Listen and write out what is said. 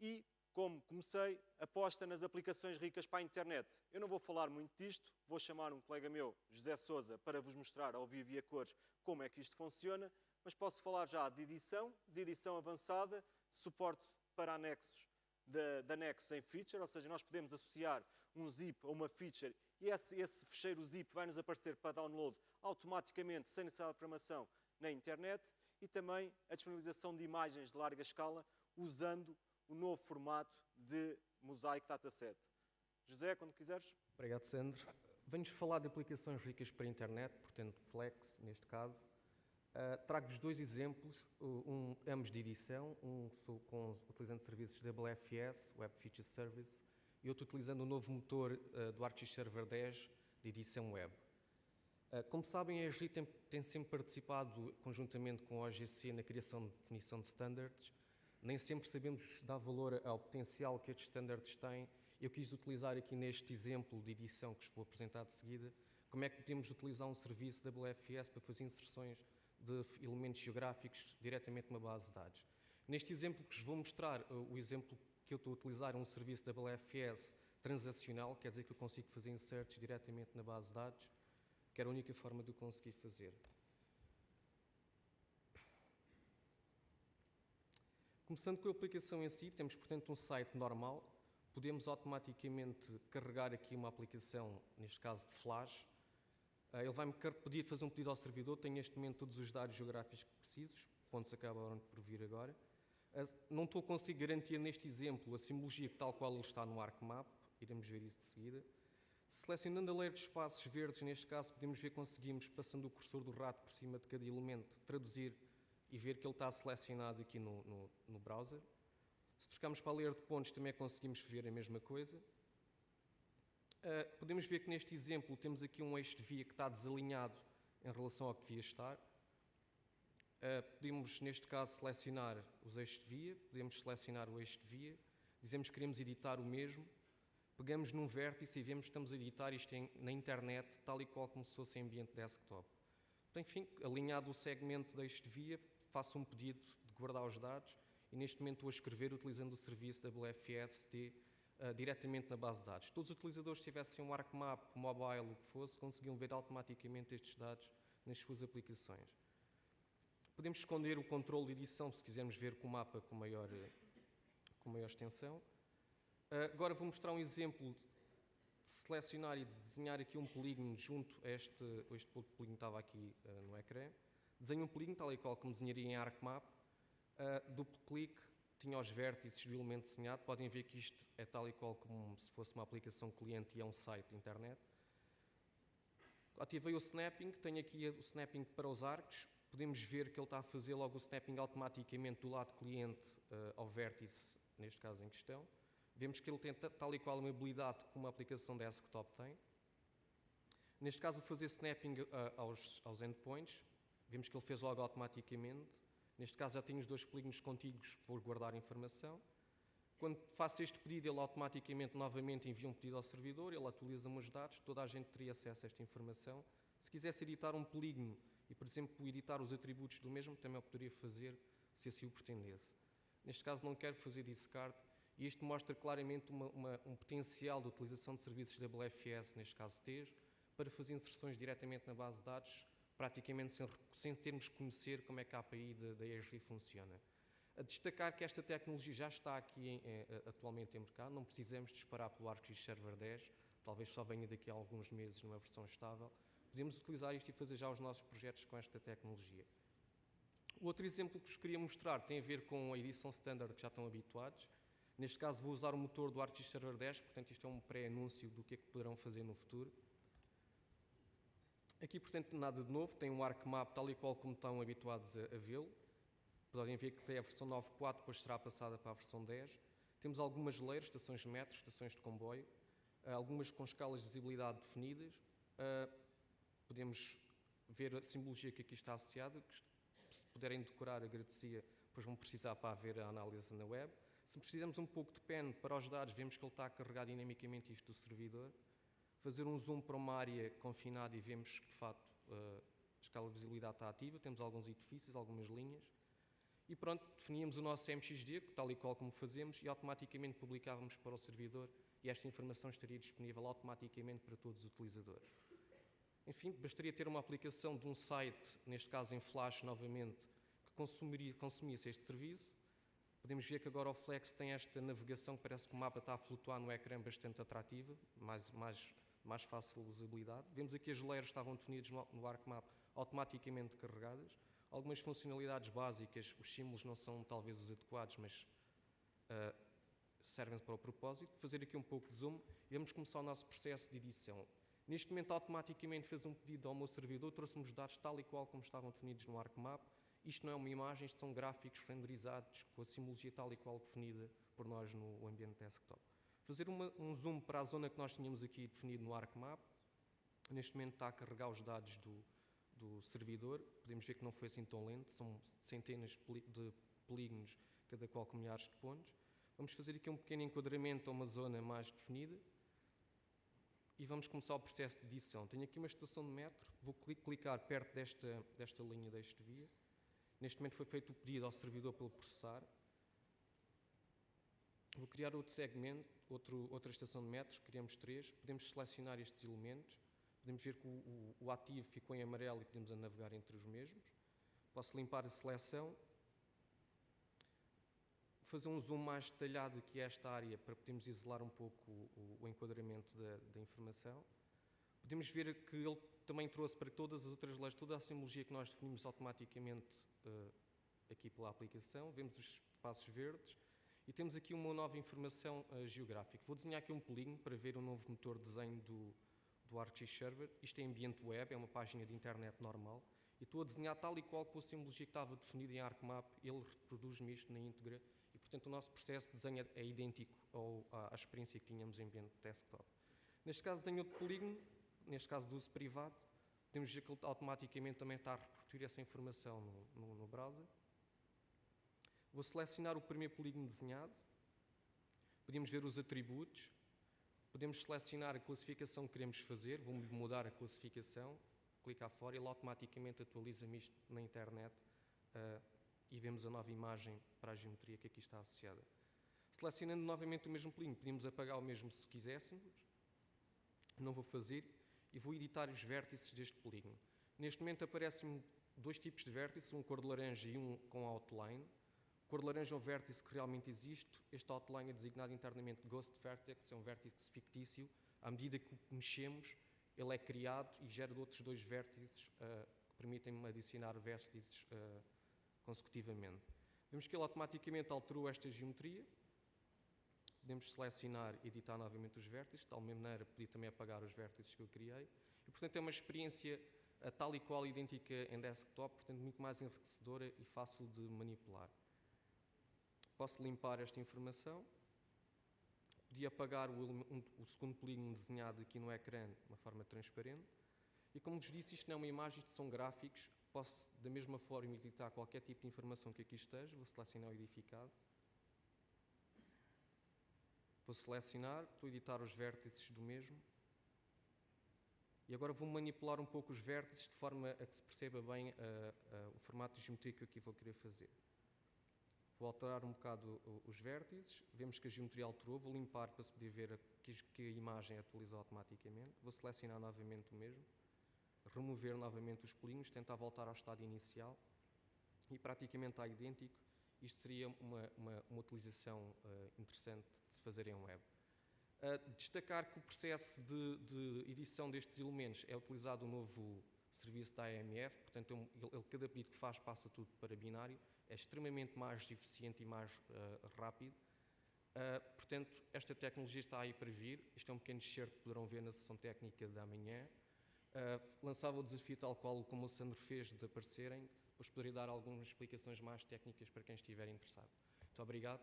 E, como comecei, aposta nas aplicações ricas para a internet. Eu não vou falar muito disto, vou chamar um colega meu, José Sousa, para vos mostrar ao vivo e a cores como é que isto funciona, mas posso falar já de edição avançada, suporte para anexos de anexos em feature, ou seja, nós podemos associar um zip a uma feature e esse fecheiro zip vai-nos aparecer para download automaticamente, sem necessidade de programação, na internet, e também a disponibilização de imagens de larga escala usando o novo formato de Mosaic Dataset. José, quando quiseres. Obrigado, Sandro. Venho-vos falar de aplicações ricas para a internet, portanto, Flex, neste caso. Trago-vos dois exemplos, ambos de edição, utilizando serviços WFS, Web Feature Service, e outro utilizando o novo motor do ArcGIS Server 10 de edição web. Como sabem, a ESRI tem sempre participado conjuntamente com a OGC na criação de definição de standards. Nem sempre sabemos dar valor ao potencial que estes standards têm. Eu quis utilizar aqui neste exemplo de edição que vos vou apresentar de seguida, como é que podemos utilizar um serviço WFS para fazer inserções de elementos geográficos diretamente numa base de dados. Neste exemplo que vos vou mostrar, o exemplo que eu estou a utilizar é um serviço WFS transacional, quer dizer que eu consigo fazer inserts diretamente na base de dados, que era a única forma de eu conseguir fazer. Começando com a aplicação em si, temos, portanto, um site normal. Podemos automaticamente carregar aqui uma aplicação, neste caso de Flash. Ele vai-me pedir fazer um pedido ao servidor. Tenho neste momento todos os dados geográficos que preciso, pontos acabaram por vir agora. Não estou a conseguir garantir neste exemplo a simbologia tal qual ele está no ArcMap, iremos ver isso de seguida. Selecionando a layer de espaços verdes, neste caso, podemos ver que conseguimos, passando o cursor do rato por cima de cada elemento, traduzir e ver que ele está selecionado aqui no browser. Se trocarmos para a layer de pontos, também conseguimos ver a mesma coisa. Podemos ver que neste exemplo temos aqui um eixo de via que está desalinhado em relação ao que devia estar. Podemos, neste caso, selecionar os eixos de via, podemos selecionar o eixo de via, dizemos que queremos editar o mesmo, pegamos num vértice e vemos que estamos a editar isto na internet, tal e qual como se fosse em ambiente desktop. Então, enfim, alinhado o segmento de eixo de via, faço um pedido de guardar os dados e neste momento estou a escrever utilizando o serviço WFS-T diretamente na base de dados. Todos os utilizadores, se tivessem um ArcMap, mobile, o que fosse, conseguiam ver automaticamente estes dados nas suas aplicações. Podemos esconder o controle de edição se quisermos ver com o mapa com maior extensão. Agora vou mostrar um exemplo de selecionar e de desenhar aqui um polígono junto a este polígono que estava aqui no ecrã. Desenho um polígono tal e qual como desenharia em ArcMap. Duplo clique, tinha os vértices do elemento desenhado. Podem ver que isto é tal e qual como se fosse uma aplicação cliente e é um site de internet. Ativei o snapping, tenho aqui o snapping para os arcos. Podemos ver que ele está a fazer logo o snapping automaticamente do lado cliente ao vértice, neste caso em questão. Vemos que ele tem tal e qual uma habilidade que uma aplicação desktop tem. Neste caso, vou fazer snapping aos endpoints. Vemos que ele fez logo automaticamente. Neste caso, já tenho os dois polígonos contíguos, vou guardar a informação. Quando faço este pedido, ele automaticamente, novamente, envia um pedido ao servidor, ele atualiza-me os dados, toda a gente teria acesso a esta informação. Se quisesse editar um polígono e, por exemplo, editar os atributos do mesmo, também o poderia fazer, se assim o pretendesse. Neste caso, não quero fazer discard, e isto mostra claramente um potencial de utilização de serviços WFS, neste caso TES, para fazer inserções diretamente na base de dados, praticamente sem termos que conhecer como é que a API da ESRI funciona. A destacar que esta tecnologia já está aqui atualmente em mercado, não precisamos disparar pelo ArcGIS Server 10, talvez só venha daqui a alguns meses numa versão estável. Podemos utilizar isto e fazer já os nossos projetos com esta tecnologia. O outro exemplo que vos queria mostrar tem a ver com a edição standard que já estão habituados. Neste caso vou usar o motor do ArcGIS Server 10, portanto isto é um pré-anúncio do que é que poderão fazer no futuro. Aqui, portanto, nada de novo, tem um ArcMap tal e qual como estão habituados a vê-lo. Podem ver que tem a versão 9.4, depois será passada para a versão 10. Temos algumas layers, estações de metro, estações de comboio, algumas com escalas de visibilidade definidas. Podemos ver a simbologia que aqui está associada, que se puderem decorar agradecia, pois vão precisar para haver a análise na web. Se precisamos um pouco de pen para os dados, vemos que ele está a carregar dinamicamente isto do servidor. Fazer um zoom para uma área confinada e vemos que, de facto, a escala de visibilidade está ativa. Temos alguns edifícios, algumas linhas. E pronto, definíamos o nosso MXD, tal e qual como fazemos, e automaticamente publicávamos para o servidor, e esta informação estaria disponível automaticamente para todos os utilizadores. Enfim, bastaria ter uma aplicação de um site, neste caso em Flash novamente, que consumisse este serviço. Podemos ver que agora o Flex tem esta navegação que parece que o mapa está a flutuar no ecrã, bastante atrativa, mais fácil de usabilidade. Vemos aqui as layers estavam definidas no ArcMap, automaticamente carregadas. Algumas funcionalidades básicas, os símbolos não são talvez os adequados, mas servem para o propósito. Fazer aqui um pouco de zoom e vamos começar o nosso processo de edição. Neste momento, automaticamente fez um pedido ao meu servidor, trouxe-me os dados tal e qual como estavam definidos no ArcMap. Isto não é uma imagem, isto são gráficos renderizados com a simbologia tal e qual definida por nós no ambiente desktop. Fazer um zoom para a zona que nós tínhamos aqui definido no ArcMap. Neste momento está a carregar os dados do servidor. Podemos ver que não foi assim tão lento, são centenas de polígonos, cada qual com milhares de pontos. Vamos fazer aqui um pequeno enquadramento a uma zona mais definida e vamos começar o processo de edição. Tenho aqui uma estação de metro, vou clicar perto desta linha desta via. Neste momento foi feito o pedido ao servidor para ele processar. Vou criar outro segmento, outra estação de metros, criamos 3. Podemos selecionar estes elementos. Podemos ver que o ativo ficou em amarelo e podemos navegar entre os mesmos. Posso limpar a seleção. Fazer um zoom mais detalhado aqui a esta área para podermos isolar um pouco o enquadramento da informação. Podemos ver que ele também trouxe para todas as outras leis, toda a simbologia que nós definimos automaticamente aqui pela aplicação. Vemos os espaços verdes e temos aqui uma nova informação geográfica. Vou desenhar aqui um polígono para ver o novo motor de desenho do ArcGIS Server. Isto é ambiente web, é uma página de internet normal. E estou a desenhar tal e qual com a simbologia que estava definida em ArcMap, ele reproduz-me isto na íntegra. E, portanto, o nosso processo de desenho é idêntico à experiência que tínhamos em ambiente desktop. Neste caso, desenho outro polígono, neste caso de uso privado. Podemos ver que ele automaticamente também está a reproduzir essa informação no browser. Vou selecionar o primeiro polígono desenhado. Podemos ver os atributos. Podemos selecionar a classificação que queremos fazer. Vou mudar a classificação. Clicar fora e ele automaticamente atualiza-me isto na internet. E vemos a nova imagem para a geometria que aqui está associada. Selecionando novamente o mesmo polígono, podemos apagar o mesmo se quiséssemos. Não vou fazer. E vou editar os vértices deste polígono. Neste momento aparecem-me 2 tipos de vértices, um cor de laranja e um com outline. Cor de laranja é um vértice que realmente existe. Este outline é designado internamente Ghost Vertex, é um vértice fictício. À medida que o mexemos, ele é criado e gera outros 2 vértices que permitem-me adicionar vértices consecutivamente. Vemos que ele automaticamente alterou esta geometria. Podemos selecionar e editar novamente os vértices, de tal maneira que podia também apagar os vértices que eu criei. E, portanto, é uma experiência tal e qual idêntica em desktop, portanto, muito mais enriquecedora e fácil de manipular. Posso limpar esta informação. Podia apagar o segundo polígono desenhado aqui no ecrã de uma forma transparente. E, como vos disse, isto não é uma imagem, isto são gráficos. Posso, da mesma forma, editar qualquer tipo de informação que aqui esteja. Vou selecionar o edificado. Vou selecionar, estou a editar os vértices do mesmo. E agora vou manipular um pouco os vértices de forma a que se perceba bem o formato de geometria que eu aqui vou querer fazer. Vou alterar um bocado os vértices. Vemos que a geometria alterou. Vou limpar para se poder ver que a imagem atualizou automaticamente. Vou selecionar novamente o mesmo. Remover novamente os polígonos, tentar voltar ao estado inicial. E praticamente está idêntico. Isto seria uma utilização interessante de se fazer em web. Destacar que o processo de edição destes elementos é utilizado o novo serviço da AMF, portanto, cada pedido que faz passa tudo para binário, é extremamente mais eficiente e mais rápido. Portanto, esta tecnologia está aí para vir. Isto é um pequeno excerto que poderão ver na sessão técnica de amanhã. Lançava o desafio tal qual como o Sandro fez de aparecerem. Depois poderei dar algumas explicações mais técnicas para quem estiver interessado. Muito obrigado.